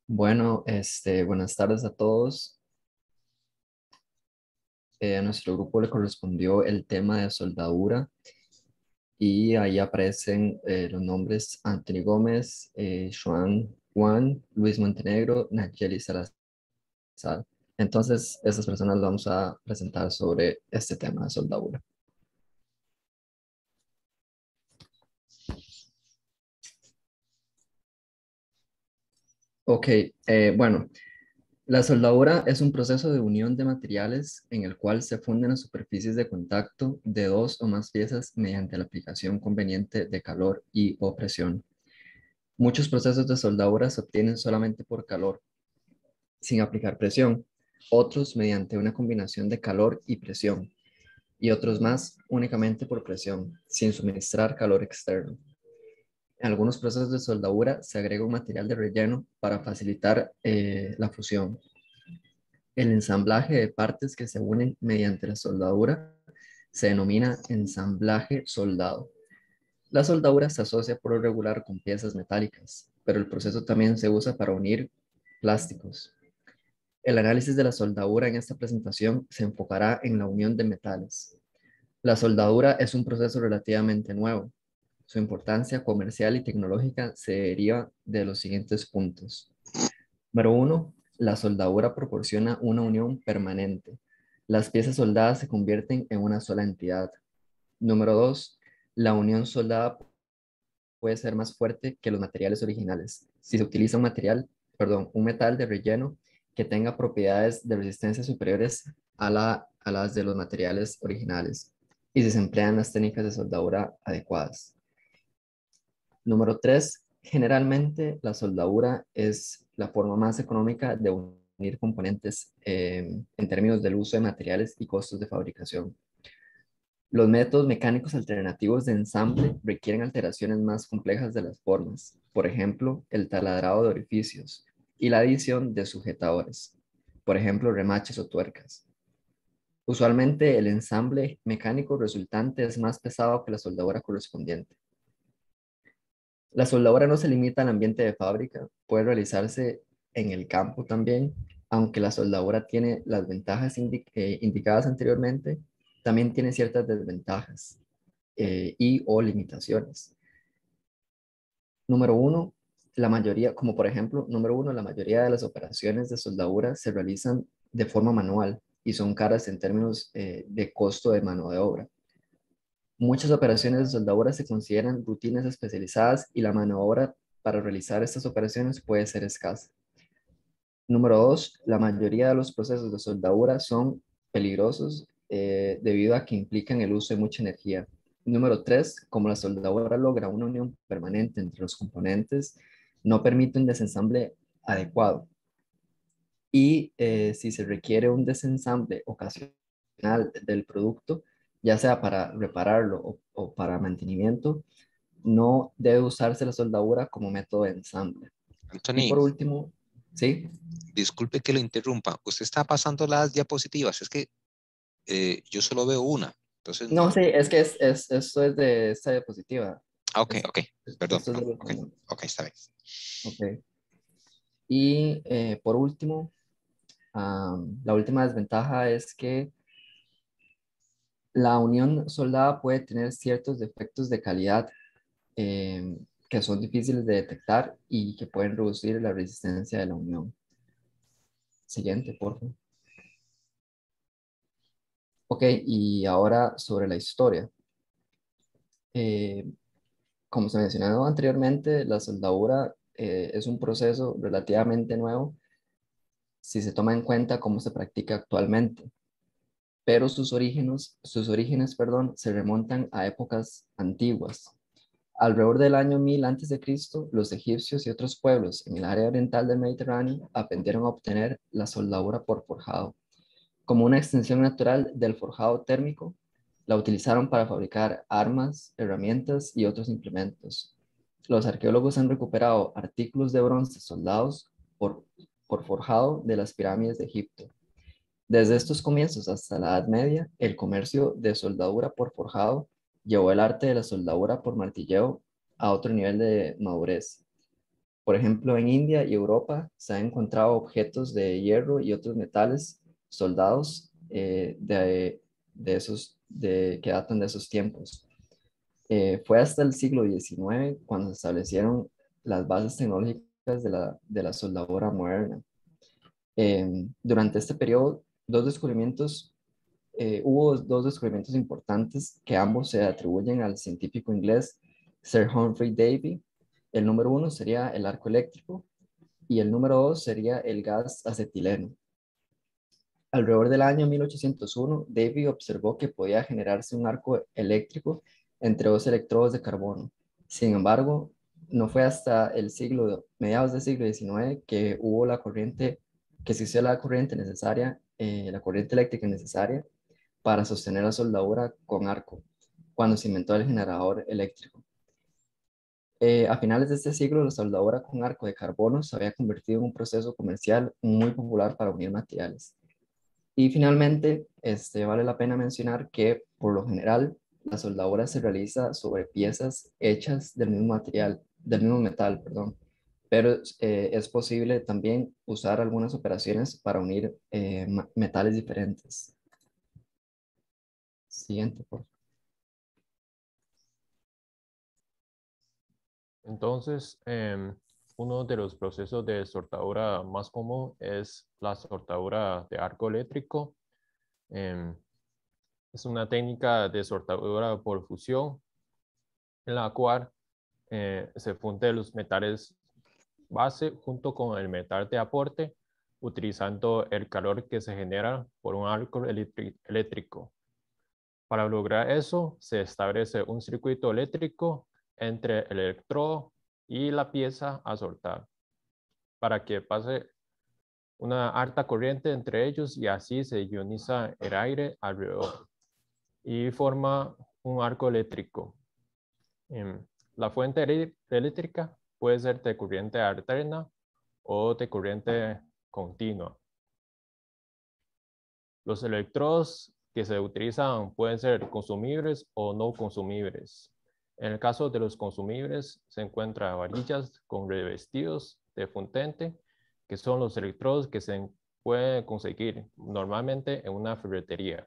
Bueno, buenas tardes a todos. A nuestro grupo le correspondió el tema de soldadura y ahí aparecen los nombres Anthony Gómez, Joan Juan, Luis Montenegro, Nayeli Salazar. Entonces, estas personas vamos a presentar sobre este tema de soldadura. Ok, bueno, la soldadura es un proceso de unión de materiales en el cual se funden las superficies de contacto de dos o más piezas mediante la aplicación conveniente de calor y o presión. Muchos procesos de soldadura se obtienen solamente por calor, sin aplicar presión, otros mediante una combinación de calor y presión, y otros más únicamente por presión, sin suministrar calor externo. En algunos procesos de soldadura se agrega un material de relleno para facilitar la fusión. El ensamblaje de partes que se unen mediante la soldadura se denomina ensamblaje soldado. La soldadura se asocia por lo regular con piezas metálicas, pero el proceso también se usa para unir plásticos. El análisis de la soldadura en esta presentación se enfocará en la unión de metales. La soldadura es un proceso relativamente nuevo. Su importancia comercial y tecnológica se deriva de los siguientes puntos. Número uno, la soldadura proporciona una unión permanente. Las piezas soldadas se convierten en una sola entidad. Número dos, la unión soldada puede ser más fuerte que los materiales originales. Si se utiliza un metal de relleno que tenga propiedades de resistencia superiores a las de los materiales originales y si se emplean las técnicas de soldadura adecuadas. Número 3, generalmente la soldadura es la forma más económica de unir componentes en términos del uso de materiales y costos de fabricación. Los métodos mecánicos alternativos de ensamble requieren alteraciones más complejas de las formas, por ejemplo, el taladrado de orificios y la adición de sujetadores, por ejemplo, remaches o tuercas. Usualmente el ensamble mecánico resultante es más pesado que la soldadura correspondiente. La soldadura no se limita al ambiente de fábrica, puede realizarse en el campo también, aunque la soldadura tiene las ventajas indicadas anteriormente, también tiene ciertas desventajas y o limitaciones. Número uno, la mayoría, como por ejemplo, número uno, la mayoría de las operaciones de soldadura se realizan de forma manual y son caras en términos de costo de mano de obra. Muchas operaciones de soldadura se consideran rutinas especializadas y la mano de obra para realizar estas operaciones puede ser escasa. Número dos, la mayoría de los procesos de soldadura son peligrosos debido a que implican el uso de mucha energía. Número tres, como la soldadura logra una unión permanente entre los componentes, no permite un desensamble adecuado. Y si se requiere un desensamble ocasional del producto, ya sea para repararlo o para mantenimiento, no debe usarse la soldadura como método de ensamble. Y Anthony, por último, ¿sí? disculpe que lo interrumpa. Usted está pasando las diapositivas. Es que yo solo veo una. Entonces No, no. sí, es que esto es de esta diapositiva. Ah, ok, Es- ok. Perdón, Esto es perdón. del Ok, último. ok, está bien. Ok. Y por último, la última desventaja es que la unión soldada puede tener ciertos defectos de calidad eh, que son difíciles de detectar y que pueden reducir la resistencia de la unión. Siguiente, por favor. Ok, y ahora sobre la historia. Eh, Como se mencionó anteriormente, la soldadura es un proceso relativamente nuevo si se toma en cuenta cómo se practica actualmente, pero sus orígenes, se remontan a épocas antiguas. Alrededor del año 1000 a.C., los egipcios y otros pueblos en el área oriental del Mediterráneo aprendieron a obtener la soldadura por forjado. Como una extensión natural del forjado térmico, la utilizaron para fabricar armas, herramientas y otros implementos. Los arqueólogos han recuperado artículos de bronce soldados por, por forjado de las pirámides de Egipto. Desde estos comienzos hasta la Edad Media, el comercio de soldadura por forjado llevó el arte de la soldadura por martilleo a otro nivel de madurez. Por ejemplo, en India y Europa se han encontrado objetos de hierro y otros metales soldados que datan de esos tiempos. Fue hasta el siglo XIX cuando se establecieron las bases tecnológicas de la soldadura moderna. Durante este periodo, hubo dos descubrimientos importantes que ambos se atribuyen al científico inglés Sir Humphrey Davy. El número uno sería el arco eléctrico y el número dos sería el gas acetileno. Alrededor del año 1801, Davy observó que podía generarse un arco eléctrico entre dos electrodos de carbono. Sin embargo, no fue hasta mediados del siglo XIX que hubo que se hizo la corriente necesaria, la corriente eléctrica necesaria para sostener la soldadura con arco, cuando se inventó el generador eléctrico. A finales de este siglo, la soldadura con arco de carbono se había convertido en un proceso comercial muy popular para unir materiales. Y finalmente, vale la pena mencionar que, por lo general, la soldadura se realiza sobre piezas hechas del mismo metal, perdón. Pero es posible también usar algunas operaciones para unir metales diferentes. Siguiente, por favor. Entonces, uno de los procesos de soltadura más común es la soltadura de arco eléctrico. Es una técnica de soltadura por fusión en la cual se funden los metales base junto con el metal de aporte, utilizando el calor que se genera por un arco eléctrico. Para lograr eso, se establece un circuito eléctrico entre el electrodo y la pieza a soltar, para que pase una alta corriente entre ellos y así se ioniza el aire alrededor y forma un arco eléctrico. La fuente eléctrica puede ser de corriente alterna o de corriente continua. Los electrodos que se utilizan pueden ser consumibles o no consumibles. En el caso de los consumibles, se encuentran varillas con revestidos de fundente, que son los electrodos que se pueden conseguir normalmente en una ferretería.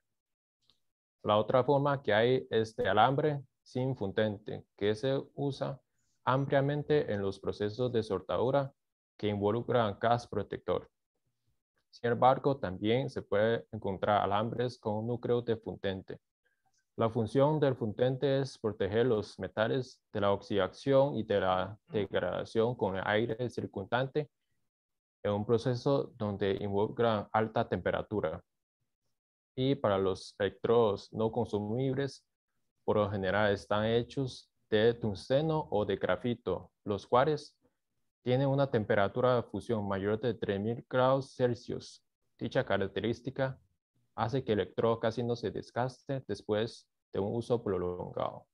La otra forma que hay es de alambre sin fundente, que se usa ampliamente en los procesos de soltadura que involucran gas protector. Sin embargo, también se puede encontrar alambres con núcleo de fundente. La función del fundente es proteger los metales de la oxidación y de la degradación con el aire circundante en un proceso donde involucra alta temperatura. Y para los electrodos no consumibles, por lo general están hechos de tungsteno o de grafito, los cuales tienen una temperatura de fusión mayor de 3000 grados Celsius. Dicha característica hace que el electrodo casi no se desgaste después de un uso prolongado.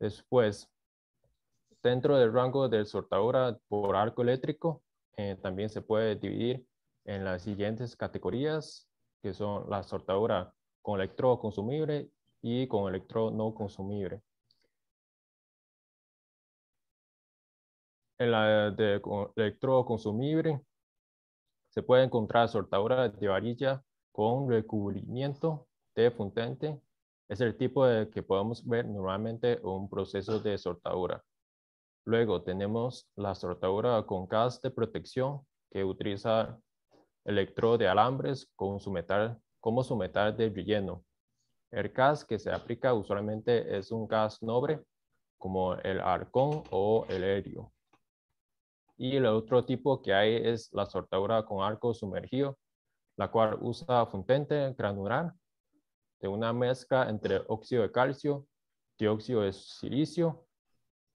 Después, dentro del rango de soltadura por arco eléctrico, también se puede dividir en las siguientes categorías, que son la soltadura con electrodo consumible y con electrodo no consumible. En la de electrodo consumible se puede encontrar soltadura de varilla con recubrimiento de fundente. Es el tipo de que podemos ver normalmente en un proceso de soltadura. Luego tenemos la soltadura con gas de protección, que utiliza electrodo de alambres con como su metal de relleno. El gas que se aplica usualmente es un gas noble, como el argón o el helio. Y el otro tipo que hay es la soltadura con arco sumergido, la cual usa fundente granular de una mezcla entre óxido de calcio, dióxido de silicio,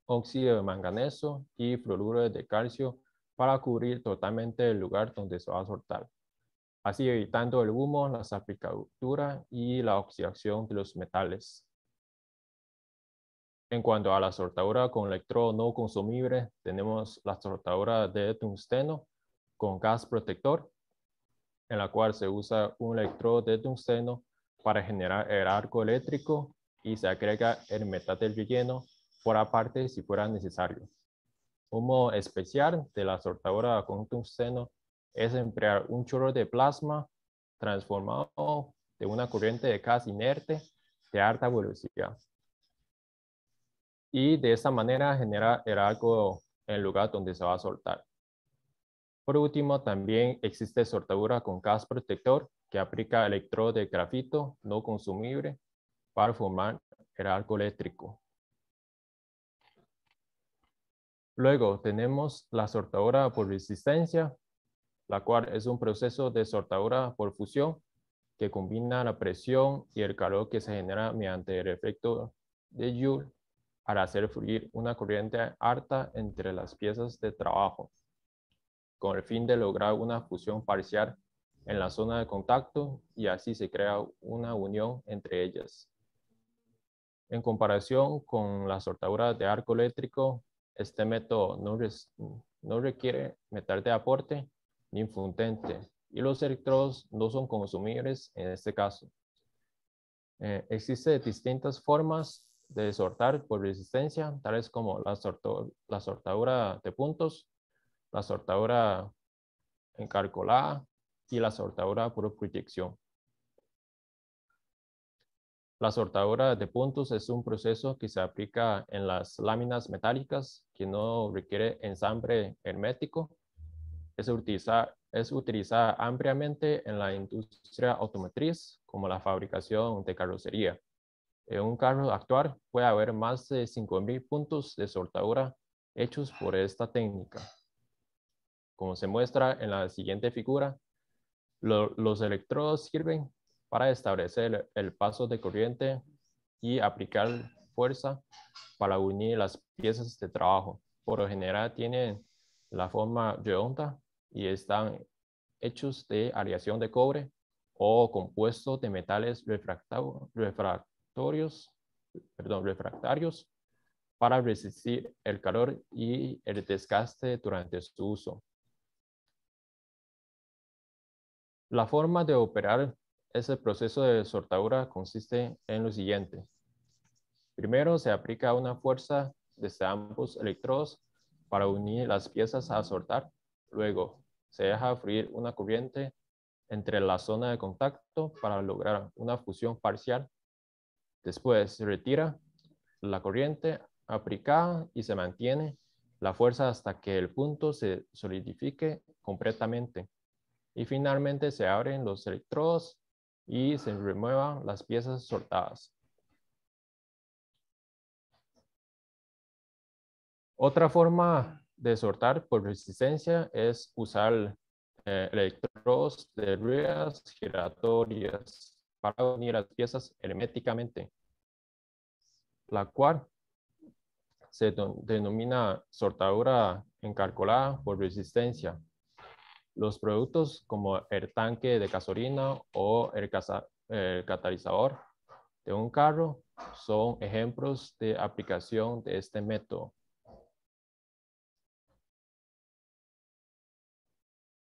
óxido de manganeso y fluoruro de calcio para cubrir totalmente el lugar donde se va a soltar, así evitando el humo, la salpicadura y la oxidación de los metales. En cuanto a la soltadura con electrodo no consumible, tenemos la soltadura de tungsteno con gas protector, en la cual se usa un electrodo de tungsteno para generar el arco eléctrico y se agrega el metal del relleno por aparte si fuera necesario. Un modo especial de la sortadora con tungsteno es emplear un chorro de plasma transformado de una corriente de gas inerte de alta velocidad. Y de esta manera generar el arco en el lugar donde se va a soltar. Por último, también existe sortadura con gas protector que aplica electrodo de grafito no consumible para formar el arco eléctrico. Luego tenemos la sortadura por resistencia, la cual es un proceso de sortadura por fusión que combina la presión y el calor que se genera mediante el efecto de Joule para hacer fluir una corriente alta entre las piezas de trabajo, con el fin de lograr una fusión parcial en la zona de contacto y así se crea una unión entre ellas. En comparación con la sortadura de arco eléctrico, este método no requiere metal de aporte ni fundente y los electrodos no son consumibles en este caso. Existen distintas formas de sortar por resistencia, tales como la sortadura de puntos, la sortadura encarcolada y la sortadura por proyección. La sortadura de puntos es un proceso que se aplica en las láminas metálicas que no requiere ensamble hermético. Es utilizada ampliamente en la industria automotriz como la fabricación de carrocería. En un carro actual puede haber más de 5.000 puntos de sortadura hechos por esta técnica. Como se muestra en la siguiente figura, los electrodos sirven para establecer el paso de corriente y aplicar fuerza para unir las piezas de trabajo. Por lo general tienen la forma redonda y están hechos de aleación de cobre o compuestos de metales refractarios para resistir el calor y el desgaste durante su uso. La forma de operar ese proceso de sortadura consiste en lo siguiente. Primero se aplica una fuerza desde ambos electrodos para unir las piezas a sortar. Luego se deja fluir una corriente entre la zona de contacto para lograr una fusión parcial. Después se retira la corriente aplicada y se mantiene la fuerza hasta que el punto se solidifique completamente. Y finalmente se abren los electrodos y se remuevan las piezas sortadas. Otra forma de sortar por resistencia es usar electrodos de ruedas giratorias para unir las piezas herméticamente, la cual se denomina sortadura encarcolada por resistencia. Los productos como el tanque de gasolina o el catalizador de un carro son ejemplos de aplicación de este método.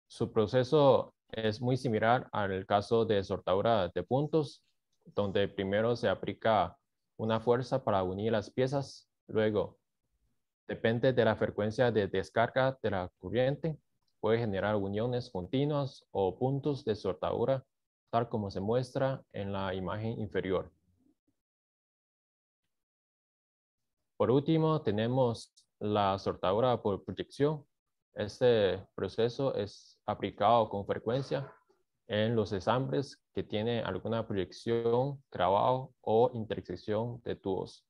Su proceso es muy similar al caso de sortadura de puntos, donde primero se aplica una fuerza para unir las piezas, luego, depende de la frecuencia de descarga de la corriente, puede generar uniones continuas o puntos de sortadura, tal como se muestra en la imagen inferior. Por último, tenemos la sortadura por proyección. Este proceso es aplicado con frecuencia en los ensambles que tienen alguna proyección, grabado o intersección de tubos.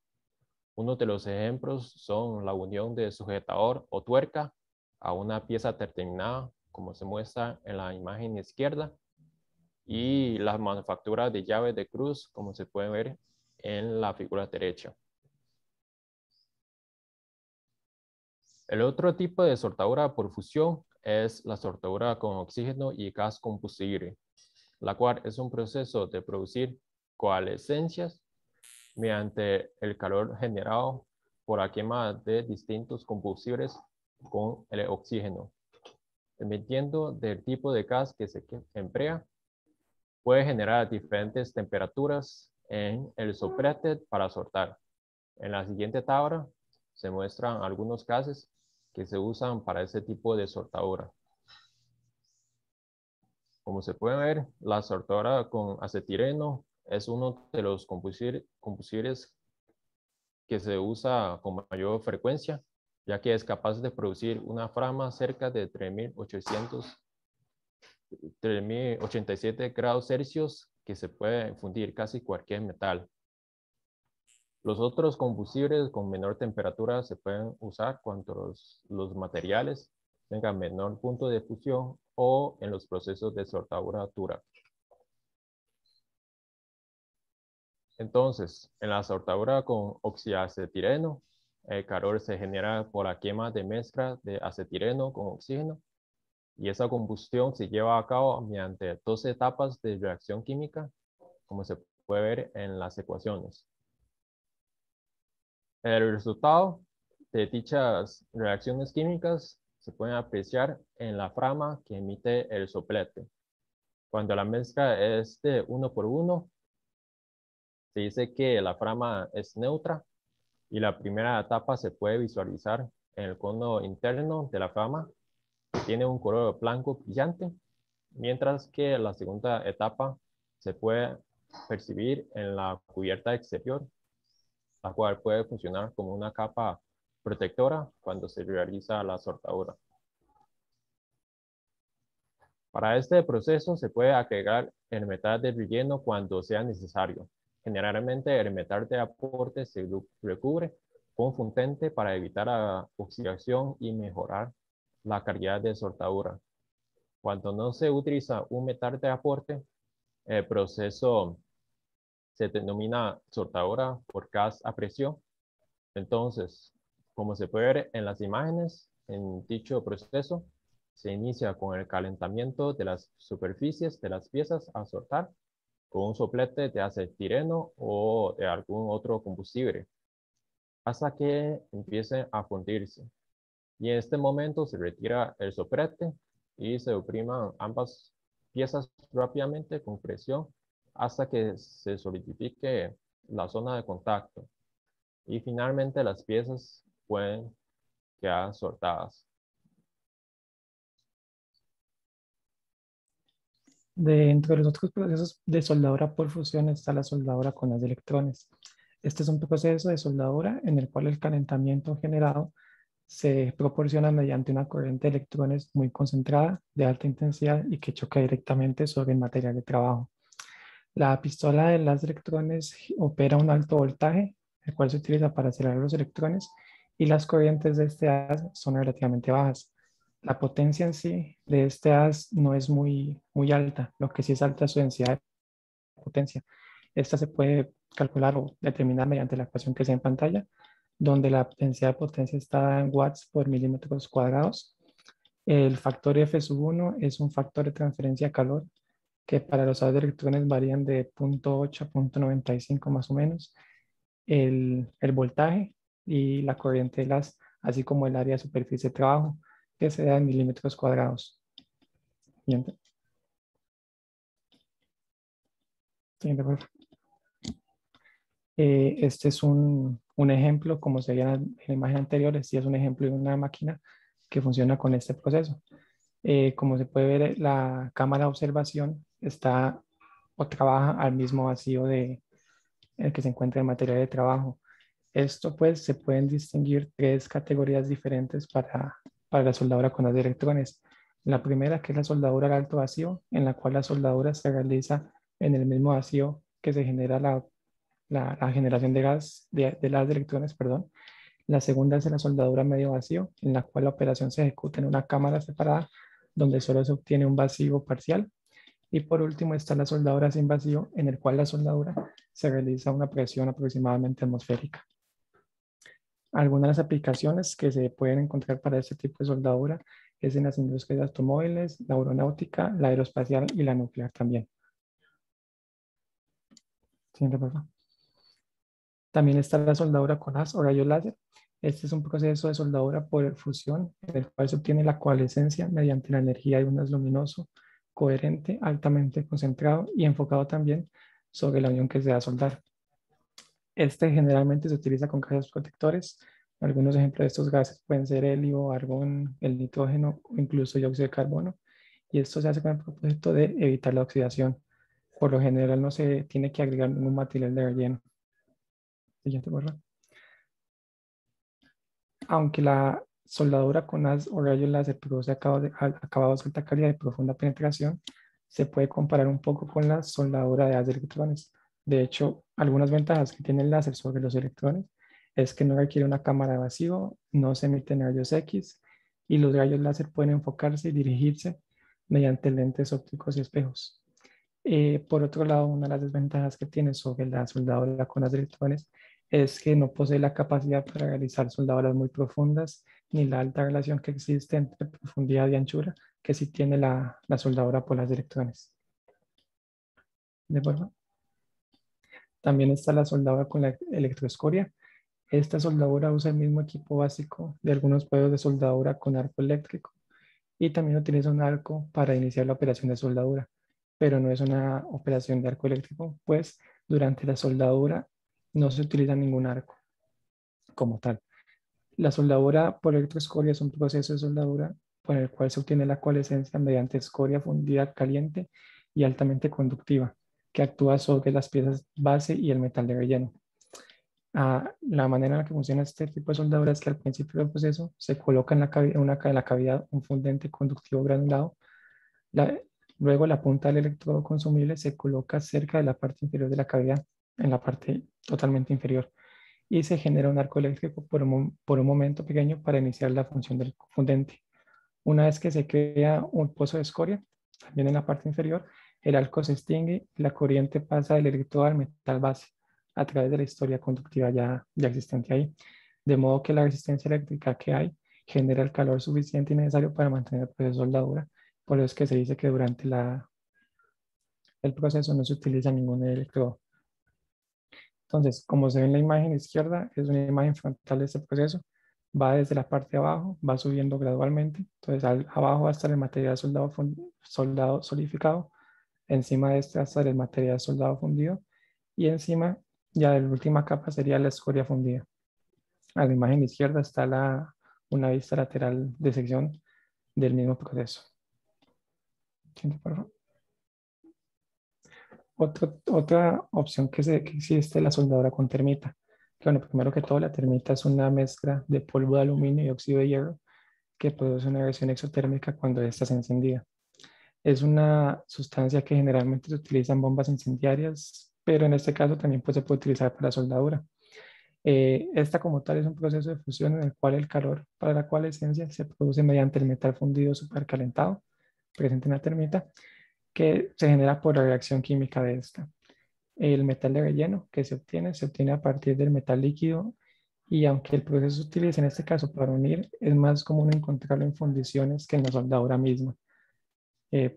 Uno de los ejemplos son la unión de sujetador o tuerca a una pieza determinada, como se muestra en la imagen izquierda, y la manufactura de llaves de cruz, como se puede ver en la figura derecha. El otro tipo de sortadura por fusión es la sortadura con oxígeno y gas combustible, la cual es un proceso de producir coalescencias mediante el calor generado por la quema de distintos combustibles con el oxígeno. Dependiendo del tipo de gas que se emplea, puede generar diferentes temperaturas en el soplete para sortar. En la siguiente tabla se muestran algunos gases que se usan para ese tipo de soldadura. Como se puede ver, la soldadura con acetileno es uno de los combustibles que se usa con mayor frecuencia, ya que es capaz de producir una flama cerca de 3087 grados Celsius, que se puede fundir casi cualquier metal. Los otros combustibles con menor temperatura se pueden usar cuando los materiales tengan menor punto de fusión o en los procesos de soldadura dura. Entonces, en la soldadura con oxiacetileno, el calor se genera por la quema de mezcla de acetileno con oxígeno y esa combustión se lleva a cabo mediante 2 etapas de reacción química, como se puede ver en las ecuaciones. El resultado de dichas reacciones químicas se puede apreciar en la flama que emite el soplete. Cuando la mezcla es de 1 por 1, se dice que la flama es neutra y la primera etapa se puede visualizar en el cono interno de la flama, que tiene un color blanco brillante, mientras que la segunda etapa se puede percibir en la cubierta exterior, la cual puede funcionar como una capa protectora cuando se realiza la soldadura. Para este proceso se puede agregar el metal de relleno cuando sea necesario. Generalmente el metal de aporte se recubre con fundente para evitar la oxidación y mejorar la calidad de soldadura. Cuando no se utiliza un metal de aporte, el proceso se denomina soldadura por gas a presión. Entonces, como se puede ver en las imágenes, en dicho proceso se inicia con el calentamiento de las superficies de las piezas a soldar con un soplete de acetileno o de algún otro combustible, hasta que empiece a fundirse. Y en este momento se retira el soplete y se opriman ambas piezas rápidamente con presión hasta que se solidifique la zona de contacto. Y finalmente las piezas pueden quedar soldadas. Dentro de los otros procesos de soldadura por fusión está la soldadura con haz de electrones. Este es un proceso de soldadura en el cual el calentamiento generado se proporciona mediante una corriente de electrones muy concentrada, de alta intensidad y que choca directamente sobre el material de trabajo. La pistola de haz de electrones opera un alto voltaje, el cual se utiliza para acelerar los electrones, y las corrientes de este haz son relativamente bajas. La potencia en sí de este haz no es muy alta, lo que sí es alta es su densidad de potencia. Esta se puede calcular o determinar mediante la ecuación que se ve en pantalla, donde la densidad de potencia está en watts por milímetros cuadrados. El factor F(1) es un factor de transferencia de calor que para los haces de electrones varían de 0.8 a 0.95 más o menos. El voltaje y la corriente de las, así como el área de superficie de trabajo, que se da en milímetros cuadrados. Siguiente. Siguiente, por favor. Este es un ejemplo, como se veía en la imagen anterior, este es un ejemplo de una máquina que funciona con este proceso. Como se puede ver, la cámara de observación está o trabaja al mismo vacío de el que se encuentra el material de trabajo. Esto pues se pueden distinguir 3 categorías diferentes para la soldadura con haz de electrones. La primera, que es la soldadura al alto vacío, en la cual la soldadura se realiza en el mismo vacío que se genera la generación de gas, del haz de electrones, perdón. La segunda es la soldadura a medio vacío, en la cual la operación se ejecuta en una cámara separada, donde solo se obtiene un vacío parcial. Y por último está la soldadura sin vacío, en el cual la soldadura se realiza a una presión aproximadamente atmosférica. Algunas de las aplicaciones que se pueden encontrar para este tipo de soldadura es en las industrias de automóviles, la aeronáutica, la aeroespacial y la nuclear también. Siguiente, por favor. También está la soldadura con haz o rayos láser. Este es un proceso de soldadura por fusión, en el cual se obtiene la coalescencia mediante la energía de un haz luminoso, coherente, altamente concentrado y enfocado también sobre la unión que se va a soldar. Este generalmente se utiliza con cajas protectores Algunos ejemplos de estos gases pueden ser helio, argón, el nitrógeno o incluso dióxido de carbono. Y esto se hace con el propósito de evitar la oxidación. Por lo general no se tiene que agregar ningún material de relleno. Siguiente, por favor. Aunque la soldadura con haz o rayos láser produce acabados de alta calidad y profunda penetración, se puede comparar un poco con la soldadura de haz de electrones. De hecho, algunas ventajas que tiene el láser sobre los electrones es que no requiere una cámara de vacío, no se emiten rayos X y los rayos láser pueden enfocarse y dirigirse mediante lentes ópticos y espejos. Por otro lado, una de las desventajas que tiene sobre la soldadura con haz de electrones es que no posee la capacidad para realizar soldaduras muy profundas ni la alta relación que existe entre profundidad y anchura que sí tiene la soldadura por haz de electrones. ¿De acuerdo? También está la soldadura con la electroescoria. Esta soldadura usa el mismo equipo básico de algunos juegos de soldadura con arco eléctrico y también utiliza un arco para iniciar la operación de soldadura, pero no es una operación de arco eléctrico, pues durante la soldadura no se utiliza ningún arco como tal. La soldadura por electroescoria es un proceso de soldadura por el cual se obtiene la coalescencia mediante escoria fundida caliente y altamente conductiva, que actúa sobre las piezas base y el metal de relleno. La manera en la que funciona este tipo de soldadura es que al principio del proceso se coloca en la cavidad un fundente conductivo granulado. Luego la punta del electrodo consumible se coloca cerca de la parte inferior de la cavidad, en la parte totalmente inferior, y se genera un arco eléctrico por un momento pequeño para iniciar la función del fundente. Una vez que se crea un pozo de escoria, también en la parte inferior, el arco se extingue y la corriente pasa del electrodo al metal base a través de la historia conductiva ya existente ahí. De modo que la resistencia eléctrica que hay genera el calor suficiente y necesario para mantener el proceso de soldadura. Por eso es que se dice que durante el proceso no se utiliza ningún electrodo. Entonces, como se ve en la imagen izquierda, es una imagen frontal de este proceso. Va desde la parte de abajo, va subiendo gradualmente. Entonces, abajo va a estar el material soldado solidificado. Encima de este va a estar el material soldado fundido. Y encima, ya de la última capa, sería la escoria fundida. A la imagen izquierda está una vista lateral de sección del mismo proceso. Siguiente, por favor. Otra opción que existe es la soldadura con termita. Que, bueno, primero que todo, la termita es una mezcla de polvo de aluminio y óxido de hierro que produce una reacción exotérmica cuando ésta es encendida. Es una sustancia que generalmente se utiliza en bombas incendiarias, pero en este caso también se puede utilizar para soldadura. Esta como tal es un proceso de fusión en el cual el calor para la coalescencia se produce mediante el metal fundido supercalentado presente en la termita, que se genera por la reacción química de esta. El metal de relleno que se obtiene a partir del metal líquido, y aunque el proceso se utiliza en este caso para unir, es más común encontrarlo en fundiciones que en la soldadura misma.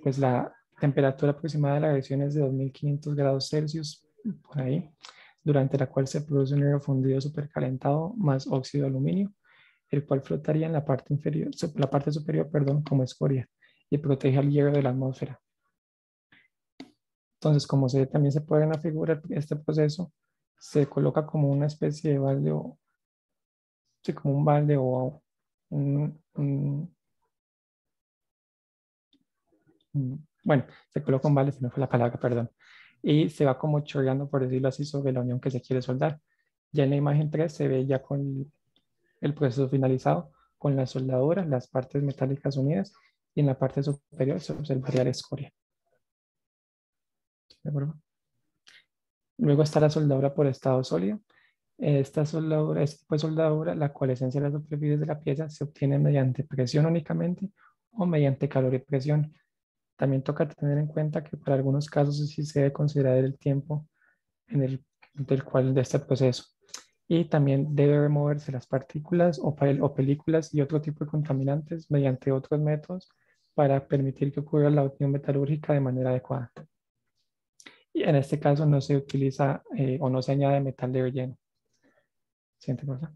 Pues la temperatura aproximada de la reacción es de 2500 grados Celsius, por ahí, durante la cual se produce un hierro fundido supercalentado más óxido de aluminio, el cual flotaría en la parte superior, como escoria, y protege al hierro de la atmósfera. Entonces, como también se puede ver en la figura, este proceso se coloca como una especie de balde como un balde o bueno, se coloca un balde, si no fue la palabra, perdón, y se va como chorreando, por decirlo así, sobre la unión que se quiere soldar. Ya en la imagen 3 se ve ya con el proceso finalizado, con la soldadura, las partes metálicas unidas, y en la parte superior se observaría la escoria. ¿De acuerdo? Luego está la soldadura por estado sólido. Este tipo de soldadura, la coalescencia de las superficies de la pieza se obtiene mediante presión únicamente o mediante calor y presión. También toca tener en cuenta que para algunos casos sí se debe considerar el tiempo del cual de este proceso. Y también debe removerse las partículas o películas y otro tipo de contaminantes mediante otros métodos para permitir que ocurra la unión metalúrgica de manera adecuada. Y en este caso no se utiliza o no se añade metal de relleno. Siguiente cosa.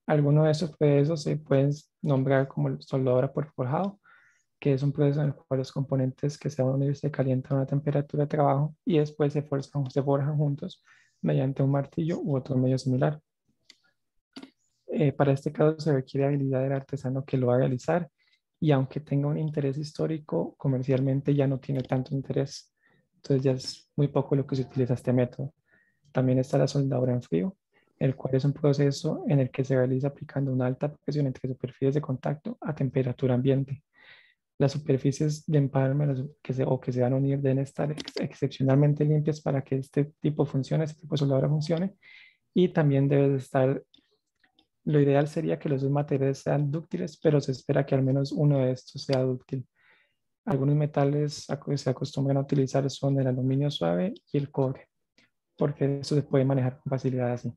Algunos de estos procesos se pueden nombrar como soldadura por forjado, que es un proceso en el cual los componentes que se van a unir se calientan a una temperatura de trabajo y después se forjan juntos mediante un martillo u otro medio similar. Para este caso se requiere habilidad del artesano que lo va a realizar y aunque tenga un interés histórico, comercialmente ya no tiene tanto interés. Entonces ya es muy poco lo que se utiliza este método. También está la soldadura en frío, el cual es un proceso en el que se realiza aplicando una alta presión entre superficies de contacto a temperatura ambiente. Las superficies de empalme o que se van a unir deben estar excepcionalmente limpias para que este tipo funcione, este tipo de soldadura funcione. Y también debe de estar, lo ideal sería que los dos materiales sean dúctiles, pero se espera que al menos uno de estos sea dúctil. Algunos metales que se acostumbran a utilizar son el aluminio suave y el cobre, porque eso se puede manejar con facilidad así.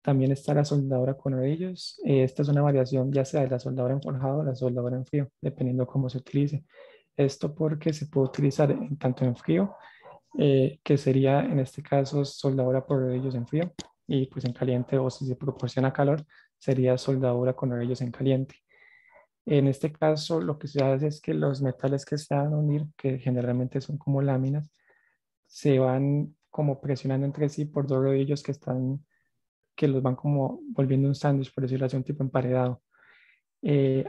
También está la soldadura con rodillos. Esta es una variación ya sea de la soldadura en forjado o la soldadura en frío, dependiendo cómo se utilice. Esto porque se puede utilizar tanto en frío, que sería en este caso soldadura por rodillos en frío, y pues en caliente, o si se proporciona calor, sería soldadura con rodillos en caliente. En este caso, lo que se hace es que los metales que se van a unir, que generalmente son como láminas, se van como presionando entre sí por dos rodillos que los van como volviendo un sándwich, por decirlo así, un tipo emparedado.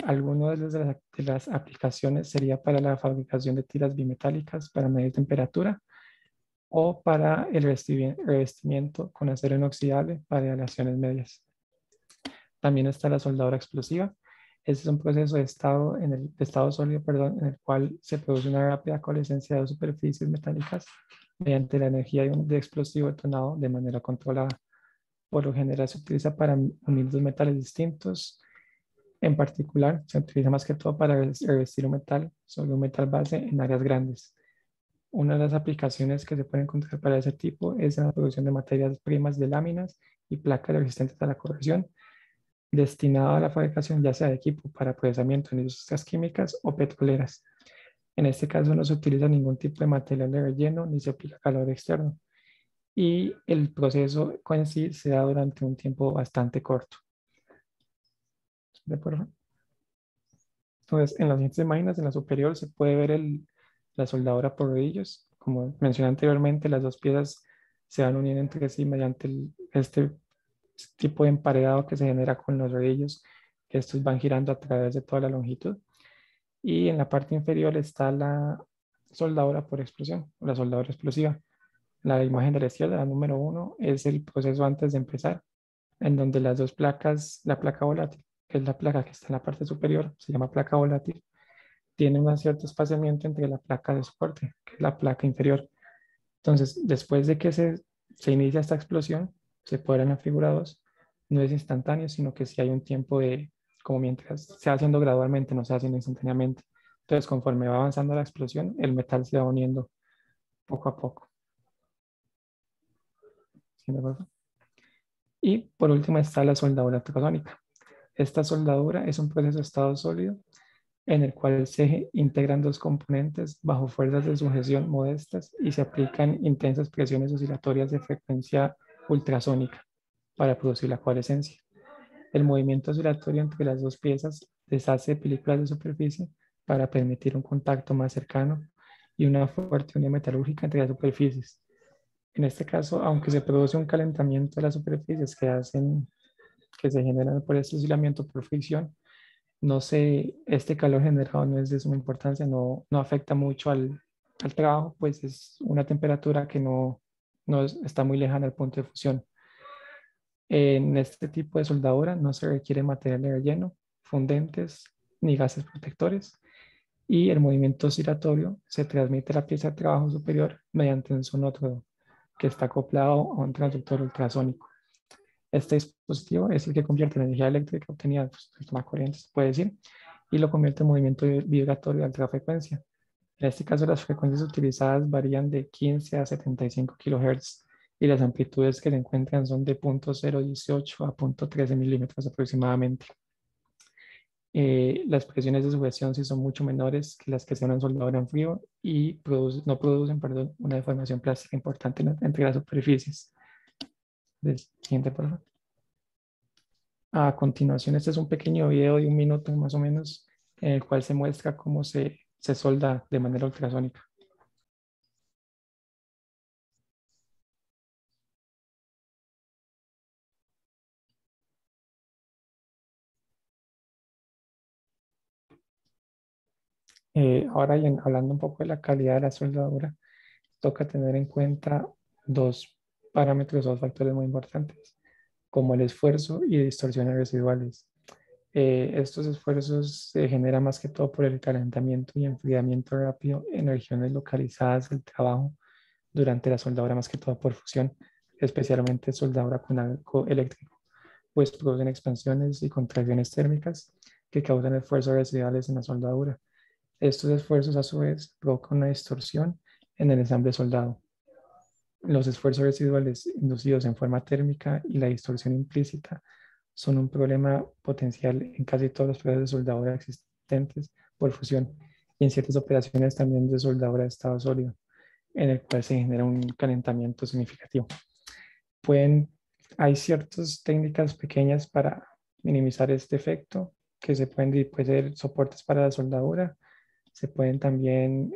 Algunas de las aplicaciones sería para la fabricación de tiras bimetálicas para medir temperatura o para el revestimiento con acero inoxidable para aleaciones medias. También está la soldadura explosiva. Este es un proceso de estado sólido, perdón, en el cual se produce una rápida coalescencia de dos superficies metálicas mediante la energía de explosivo detonado de manera controlada. Por lo general se utiliza para unir dos metales distintos. En particular, se utiliza más que todo para revestir un metal sobre un metal base en áreas grandes. Una de las aplicaciones que se pueden encontrar para ese tipo es en la producción de materias primas de láminas y placas resistentes a la corrosión, destinado a la fabricación ya sea de equipo para procesamiento en industrias químicas o petroleras. En este caso no se utiliza ningún tipo de material de relleno ni se aplica calor externo. Y el proceso en sí se da durante un tiempo bastante corto. ¿De acuerdo? Entonces, en las siguientes imágenes, en la superior, se puede ver la soldadura por rodillos. Como mencioné anteriormente, las dos piezas se van uniendo entre sí mediante este tipo de emparedado que se genera con los rodillos, que estos van girando a través de toda la longitud. Y en la parte inferior está la soldadura por explosión, o la soldadura explosiva. La imagen de la izquierda, la número 1, es el proceso antes de empezar, en donde las dos placas, la placa volátil, que es la placa que está en la parte superior, se llama placa volátil, tiene un cierto espaciamiento entre la placa de soporte, que es la placa inferior. Entonces, después de que se inicia esta explosión, se puede ver en la figura 2, no es instantáneo, sino que sí hay un tiempo de, como mientras se va haciendo gradualmente, no se va haciendo instantáneamente. Entonces, conforme va avanzando la explosión, el metal se va uniendo poco a poco. ¿Sí, de acuerdo? Y por último está la soldadura ultrasónica. Esta soldadura es un proceso de estado sólido en el cual se integran dos componentes bajo fuerzas de sujeción modestas y se aplican intensas presiones oscilatorias de frecuencia ultrasónica para producir la coalescencia. El movimiento oscilatorio entre las dos piezas deshace películas de superficie para permitir un contacto más cercano y una fuerte unión metalúrgica entre las superficies. En este caso, aunque se produce un calentamiento de las superficies que se generan por este oscilamiento por fricción, este calor generado no es de suma importancia, no afecta mucho al trabajo, pues es una temperatura que no está muy lejana al punto de fusión. En este tipo de soldadura no se requiere material de relleno, fundentes ni gases protectores y el movimiento oscilatorio se transmite a la pieza de trabajo superior mediante un sonótrodo que está acoplado a un transductor ultrasónico. Este dispositivo es el que convierte la energía eléctrica obtenida de toma corriente, se puede decir, y lo convierte en movimiento vibratorio de alta frecuencia. En este caso, las frecuencias utilizadas varían de 15 a 75 kHz y las amplitudes que se encuentran son de 0.018 a 0.13 milímetros aproximadamente. Las presiones de sujeción sí son mucho menores que las que se dan soldadura en frío y no producen una deformación plástica importante entre las superficies. Siguiente, por favor. A continuación, este es un pequeño video de 1 minuto más o menos, en el cual se muestra cómo se solda de manera ultrasónica. Ahora, hablando un poco de la calidad de la soldadura, toca tener en cuenta dos parámetros, dos factores muy importantes, como el esfuerzo y distorsiones residuales. Estos esfuerzos se generan más que todo por el calentamiento y enfriamiento rápido en regiones localizadas del trabajo durante la soldadura, más que todo por fusión, especialmente soldadura con arco eléctrico, pues producen expansiones y contracciones térmicas que causan esfuerzos residuales en la soldadura. Estos esfuerzos a su vez provocan una distorsión en el ensamble soldado. Los esfuerzos residuales inducidos en forma térmica y la distorsión implícita son un problema potencial en casi todos los procesos de soldadura existentes por fusión y en ciertas operaciones también de soldadura de estado sólido, en el cual se genera un calentamiento significativo. Hay ciertas técnicas pequeñas para minimizar este efecto que se pueden ser soportes para la soldadura. Se pueden también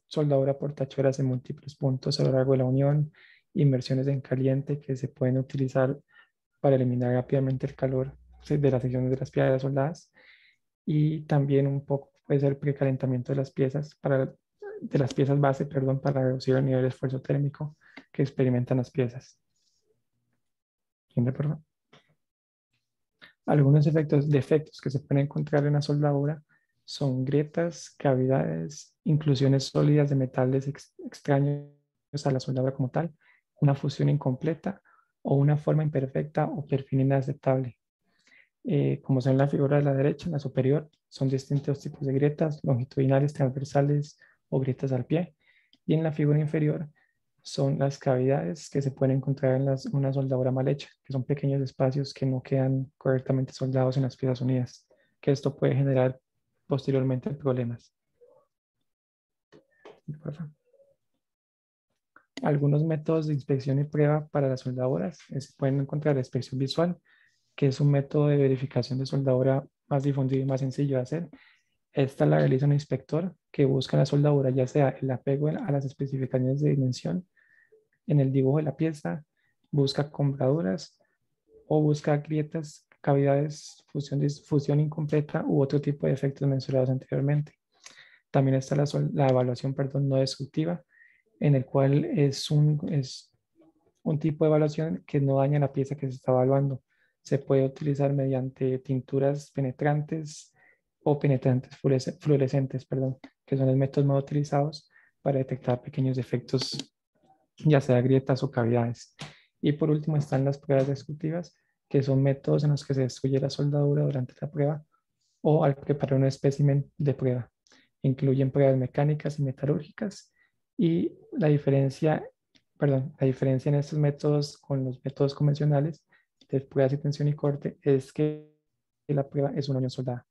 soldadura por tachuelas en múltiples puntos a lo largo de la unión, inmersiones en caliente que se pueden utilizar para eliminar rápidamente el calor de las secciones de las piedras soldadas, y también un poco puede ser precalentamiento de las piezas base, perdón, para reducir el nivel de esfuerzo térmico que experimentan las piezas. Perdón. Algunos defectos que se pueden encontrar en la soldadura son grietas, cavidades, inclusiones sólidas de metales extraños a la soldadura como tal, una fusión incompleta o una forma imperfecta o perfil inaceptable. Como se ve en la figura de la derecha, en la superior, son distintos tipos de grietas, longitudinales, transversales o grietas al pie. Y en la figura inferior son las cavidades que se pueden encontrar en una soldadura mal hecha, que son pequeños espacios que no quedan correctamente soldados en las piezas unidas, que esto puede generar posteriormente problemas. Algunos métodos de inspección y prueba para las soldaduras se pueden encontrar la inspección visual, que es un método de verificación de soldadura más difundido y más sencillo de hacer. Esta la realiza un inspector que busca en la soldadura ya sea el apego a las especificaciones de dimensión, en el dibujo de la pieza, busca combraduras o busca grietas, cavidades, fusión incompleta u otro tipo de efectos mencionados anteriormente. También está la evaluación no destructiva, en el cual es un tipo de evaluación que no daña la pieza que se está evaluando. Se puede utilizar mediante tinturas penetrantes o penetrantes fluorescentes, perdón, que son los métodos más utilizados para detectar pequeños defectos, ya sea grietas o cavidades. Y por último están las pruebas destructivas, que son métodos en los que se destruye la soldadura durante la prueba o al preparar un espécimen de prueba. Incluyen pruebas mecánicas y metalúrgicas, y la diferencia en estos métodos con los métodos convencionales de pruebas de tensión y corte es que la prueba es una unión soldada.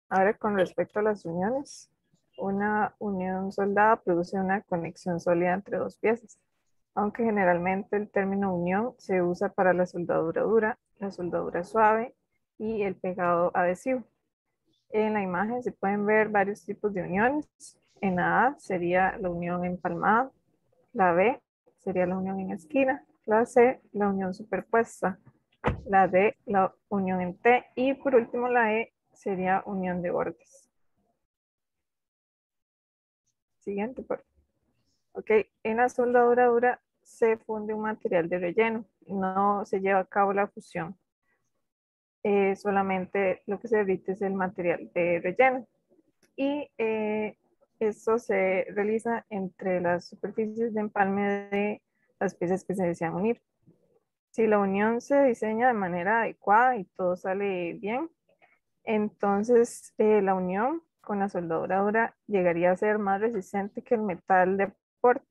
Ahora, con respecto a las uniones, una unión soldada produce una conexión sólida entre dos piezas, aunque generalmente el término unión se usa para la soldadura dura, la soldadura suave y el pegado adhesivo. En la imagen se pueden ver varios tipos de uniones. En la A sería la unión empalmada, la B sería la unión en esquina, la C la unión superpuesta, la D la unión en T y por último la E sería unión de bordes. Siguiente, por favor. Ok, en la soldadura dura se funde un material de relleno, no se lleva a cabo la fusión. Solamente lo que se derrite es el material de relleno. Y esto se realiza entre las superficies de empalme de las piezas que se desean unir. Si la unión se diseña de manera adecuada y todo sale bien, entonces la unión con la soldadura dura llegaría a ser más resistente que el metal de aporte.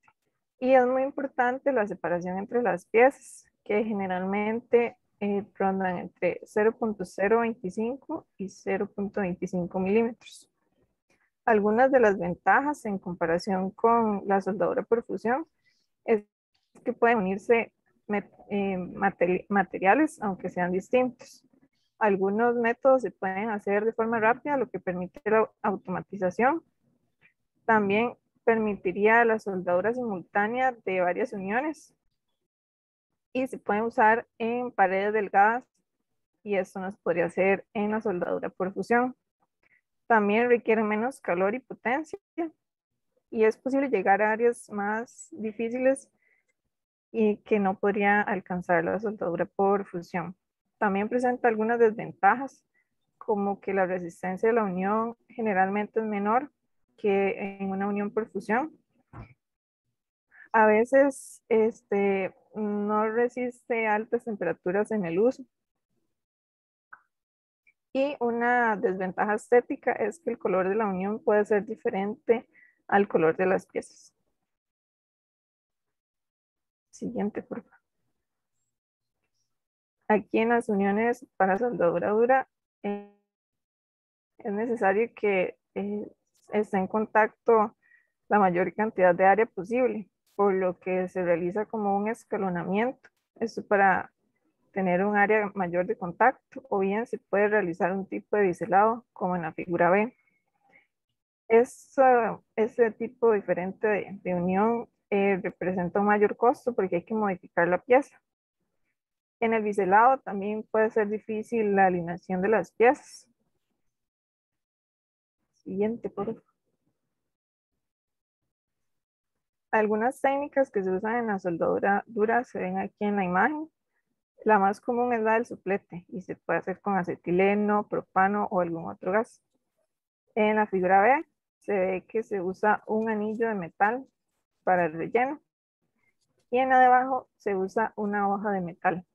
Y es muy importante la separación entre las piezas, que generalmente rondan entre 0.025 y 0.25 milímetros. Algunas de las ventajas en comparación con la soldadura por fusión es que pueden unirse materiales aunque sean distintos. Algunos métodos se pueden hacer de forma rápida, lo que permite la automatización. También permitiría la soldadura simultánea de varias uniones y se pueden usar en paredes delgadas y esto no se podría hacer en la soldadura por fusión. También requiere menos calor y potencia y es posible llegar a áreas más difíciles y que no podría alcanzar la soldadura por fusión. También presenta algunas desventajas, como que la resistencia de la unión generalmente es menor que en una unión por fusión. A veces no resiste altas temperaturas en el uso. Y una desventaja estética es que el color de la unión puede ser diferente al color de las piezas. Siguiente, por favor. Aquí en las uniones para soldadura dura es necesario que esté en contacto la mayor cantidad de área posible, por lo que se realiza como un escalonamiento. Esto para tener un área mayor de contacto, o bien se puede realizar un tipo de biselado como en la figura B. Ese tipo diferente de unión representa un mayor costo porque hay que modificar la pieza. En el biselado también puede ser difícil la alineación de las piezas. Siguiente, por favor. Algunas técnicas que se usan en la soldadura dura se ven aquí en la imagen. La más común es la del soplete y se puede hacer con acetileno, propano o algún otro gas. En la figura B se ve que se usa un anillo de metal para el relleno y en la de abajo se usa una hoja de metal.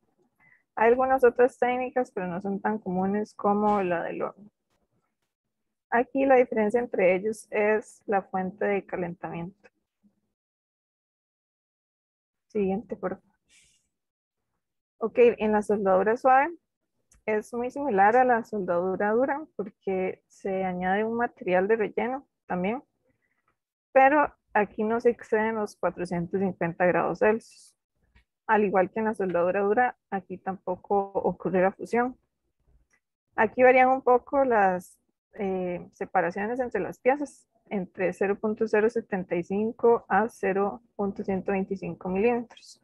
Hay algunas otras técnicas, pero no son tan comunes como la del horno. Aquí la diferencia entre ellos es la fuente de calentamiento. Siguiente, por favor. Ok, en la soldadura suave es muy similar a la soldadura dura porque se añade un material de relleno también, pero aquí no se exceden los 450 grados Celsius. Al igual que en la soldadura dura, aquí tampoco ocurre la fusión. Aquí varían un poco las separaciones entre las piezas, entre 0.075 a 0.125 milímetros.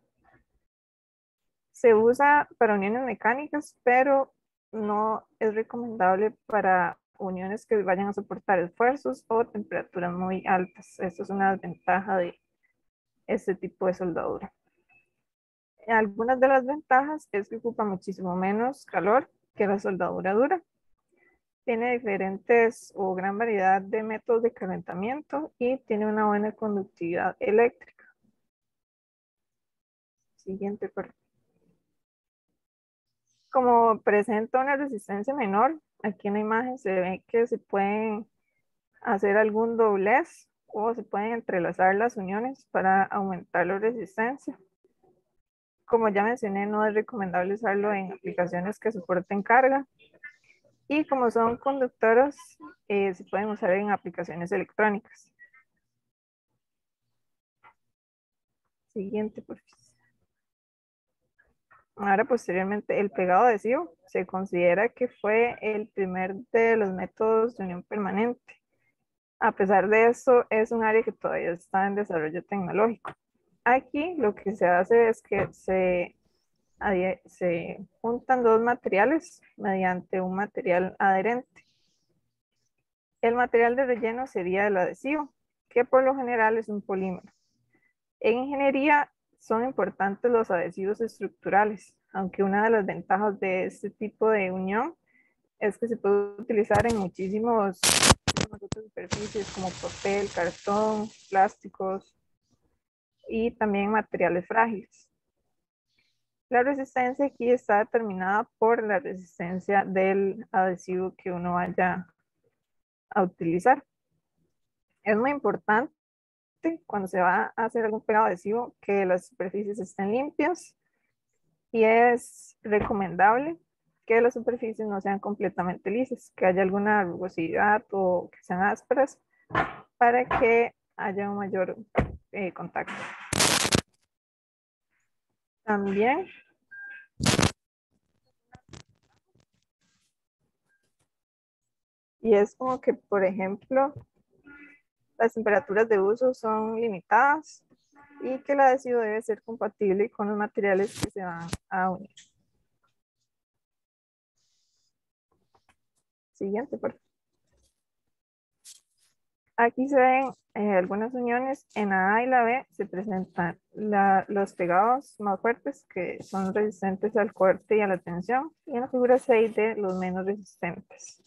Se usa para uniones mecánicas, pero no es recomendable para uniones que vayan a soportar esfuerzos o temperaturas muy altas. Esto es una desventaja de este tipo de soldadura. Algunas de las ventajas es que ocupa muchísimo menos calor que la soldadura dura. Tiene diferentes o gran variedad de métodos de calentamiento y tiene una buena conductividad eléctrica. Siguiente, por favor. Como presenta una resistencia menor, aquí en la imagen se ve que se pueden hacer algún doblez o se pueden entrelazar las uniones para aumentar la resistencia. Como ya mencioné, no es recomendable usarlo en aplicaciones que soporten carga. Y como son conductoras, se pueden usar en aplicaciones electrónicas. Siguiente, por favor. Ahora, posteriormente, el pegado adhesivo se considera que fue el primer de los métodos de unión permanente. A pesar de eso, es un área que todavía está en desarrollo tecnológico. Aquí lo que se hace es que se juntan dos materiales mediante un material adherente. El material de relleno sería el adhesivo, que por lo general es un polímero. En ingeniería son importantes los adhesivos estructurales, aunque una de las ventajas de este tipo de unión es que se puede utilizar en muchísimas otras superficies como papel, cartón, plásticos y también materiales frágiles. La resistencia aquí está determinada por la resistencia del adhesivo que uno vaya a utilizar. Es muy importante cuando se va a hacer algún pegado adhesivo que las superficies estén limpias y es recomendable que las superficies no sean completamente lisas, que haya alguna rugosidad o que sean ásperas para que haya un mayor contacto. También y es como que, por ejemplo, las temperaturas de uso son limitadas y que el adhesivo debe ser compatible con los materiales que se van a unir. Siguiente, por favor. Aquí se ven algunas uniones. En la A y la B se presentan los pegados más fuertes que son resistentes al corte y a la tensión. Y en la figura 6D los menos resistentes.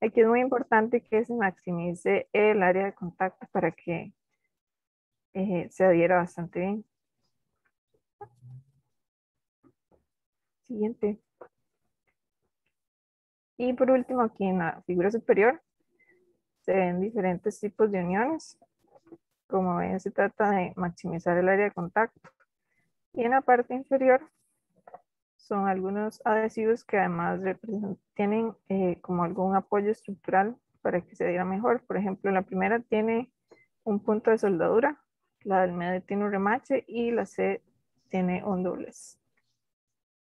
Aquí es muy importante que se maximice el área de contacto para que se adhiera bastante bien. Siguiente. Y por último, aquí en la figura superior se ven diferentes tipos de uniones. Como ven, se trata de maximizar el área de contacto. Y en la parte inferior son algunos adhesivos que además tienen como algún apoyo estructural para que se adhiera mejor. Por ejemplo, la primera tiene un punto de soldadura, la del medio tiene un remache y la C tiene un doblez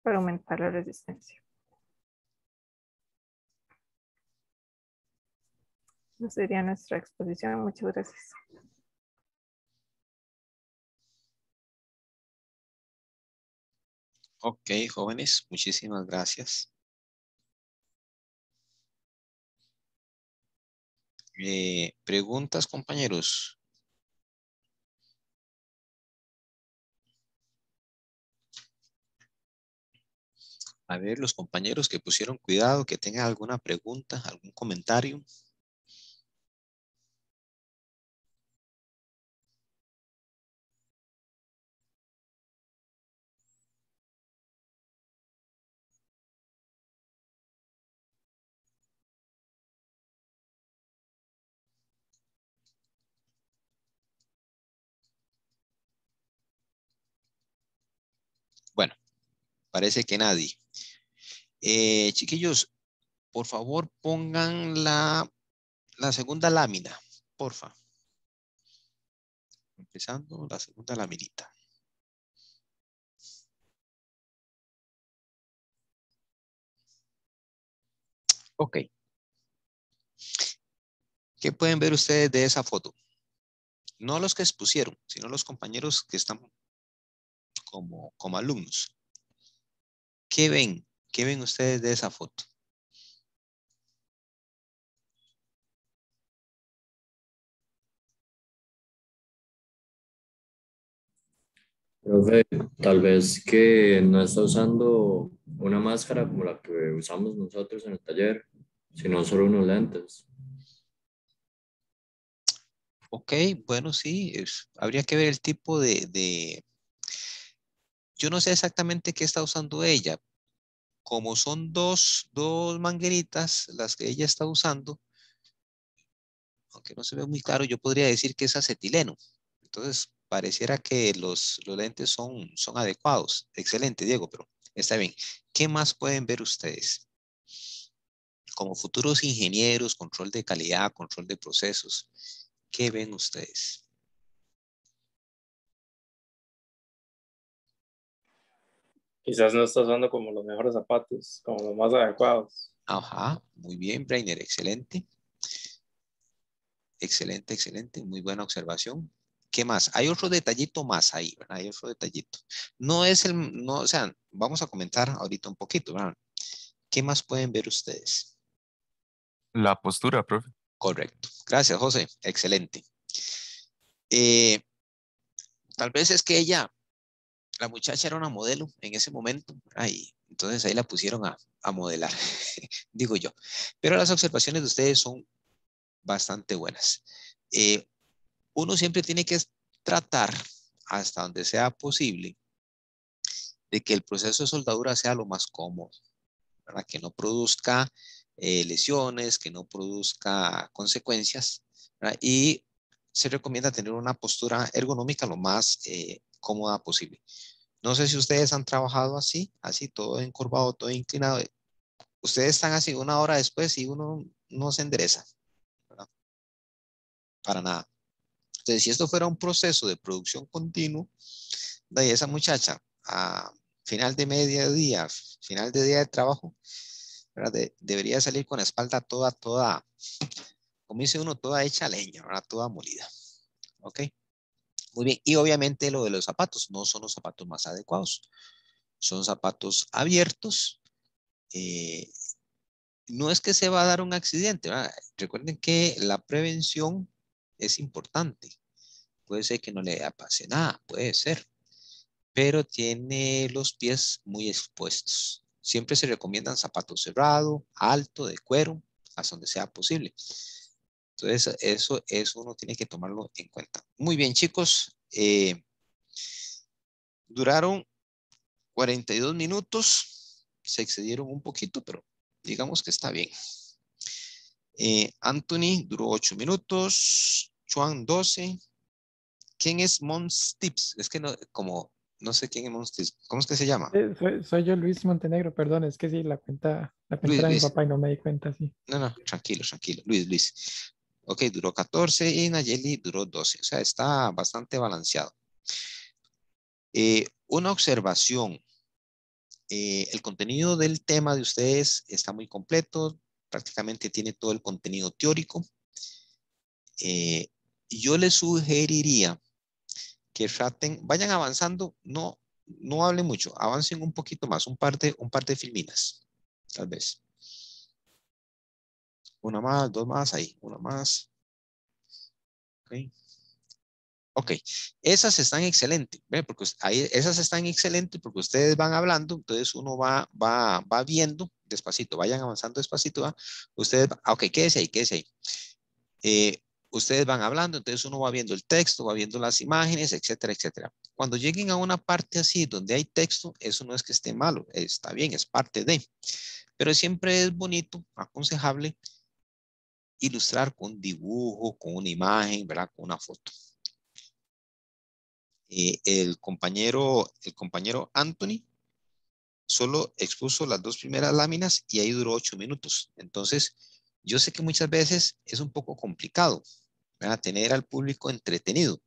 para aumentar la resistencia. Esa sería nuestra exposición. Muchas gracias. Ok, jóvenes, muchísimas gracias. ¿Preguntas, compañeros? A ver, los compañeros que pusieron cuidado, que tengan alguna pregunta, algún comentario. Bueno, parece que nadie. Chiquillos, por favor pongan la segunda lámina, porfa. Empezando la segunda laminita. Ok. ¿Qué pueden ver ustedes de esa foto? No los que expusieron, sino los compañeros que están como alumnos. ¿Qué ven? ¿Qué ven ustedes de esa foto? Profe, tal vez que no está usando una máscara como la que usamos nosotros en el taller, sino solo unos lentes. Ok, bueno, sí, habría que ver el tipo Yo no sé exactamente qué está usando ella. Como son dos mangueritas las que ella está usando, aunque no se ve muy claro, yo podría decir que es acetileno. Entonces, pareciera que los lentes son adecuados. Excelente, Diego, pero está bien. ¿Qué más pueden ver ustedes? Como futuros ingenieros, control de calidad, control de procesos, ¿qué ven ustedes? Quizás no está usando como los mejores zapatos, como los más adecuados. Ajá, muy bien, Brainer, excelente. Excelente, excelente, muy buena observación. ¿Qué más? Hay otro detallito más ahí, ¿verdad? Hay otro detallito. No, o sea, vamos a comentar ahorita un poquito, ¿verdad? ¿Qué más pueden ver ustedes? La postura, profe. Correcto. Gracias, José. Excelente. Eh, Tal vez es que la muchacha era una modelo en ese momento, ahí, entonces ahí la pusieron a modelar, digo yo. Pero las observaciones de ustedes son bastante buenas. Uno siempre tiene que tratar, hasta donde sea posible, de que el proceso de soldadura sea lo más cómodo, ¿verdad? Que no produzca lesiones, que no produzca consecuencias, ¿verdad? Y se recomienda tener una postura ergonómica lo más cómoda posible. No sé si ustedes han trabajado así todo encorvado, todo inclinado. Ustedes están así una hora después y uno no se endereza, ¿verdad? Para nada. Entonces, si esto fuera un proceso de producción continuo, de esa muchacha a final de mediodía, final de día de trabajo, debería salir con la espalda toda, como dice uno, toda hecha leña, ¿verdad? Toda molida. ¿Ok? Muy bien. Y obviamente lo de los zapatos, no son los zapatos más adecuados. Son zapatos abiertos, no es que se va a dar un accidente, ¿verdad? Recuerden que la prevención es importante. Puede ser que no le pase nada, puede ser, pero tiene los pies muy expuestos. Siempre se recomiendan zapatos cerrados, alto, de cuero, hasta donde sea posible. Entonces, eso uno tiene que tomarlo en cuenta. Muy bien, chicos. Duraron 42 minutos. Se excedieron un poquito, pero digamos que está bien. Anthony duró 8 minutos. Chuan 12. ¿Quién es Mons Tips? Es que no, como no sé quién es Mons Tips. ¿Cómo es que se llama? Soy yo, Luis Montenegro, perdón, es que sí, la cuenta era de mi Luis. papá y no me di cuenta, sí. No, tranquilo. Luis. Ok, duró 14 y Nayeli duró 12. O sea, está bastante balanceado. Una observación. El contenido del tema de ustedes está muy completo. Prácticamente tiene todo el contenido teórico. Yo les sugeriría que traten, vayan avanzando, no hablen mucho, avancen un poquito más, un par de filminas, tal vez. Una más, dos más, ahí, una más. Ok, esas están excelentes, ¿ve? Porque ahí, esas están excelentes porque ustedes van hablando, entonces uno va viendo despacito, vayan avanzando despacito, ¿va? Ustedes, ok, quédese ahí. Ustedes van hablando, entonces uno va viendo el texto, va viendo las imágenes, etcétera, etcétera. Cuando lleguen a una parte así donde hay texto, eso no es que esté malo, está bien, es parte de. Pero siempre es bonito, aconsejable, ilustrar con dibujo, con una imagen, ¿verdad? Con una foto. El compañero Anthony solo expuso las 2 primeras láminas y ahí duró 8 minutos. Entonces, yo sé que muchas veces es un poco complicado, ¿verdad? Tener al público entretenido.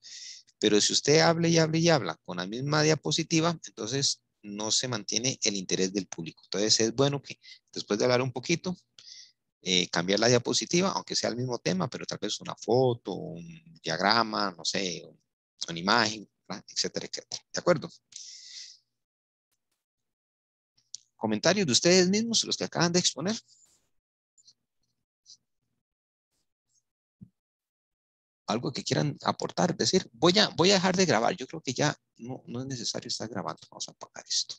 Pero si usted habla y habla con la misma diapositiva, entonces no se mantiene el interés del público. Entonces es bueno que después de hablar un poquito, cambiar la diapositiva, aunque sea el mismo tema, pero tal vez una foto, un diagrama, no sé, una imagen, ¿verdad? Etcétera, etcétera. ¿De acuerdo? Comentarios de ustedes mismos, los que acaban de exponer. Algo que quieran aportar, decir, voy a dejar de grabar. Yo creo que ya no es necesario estar grabando. Vamos a apagar esto.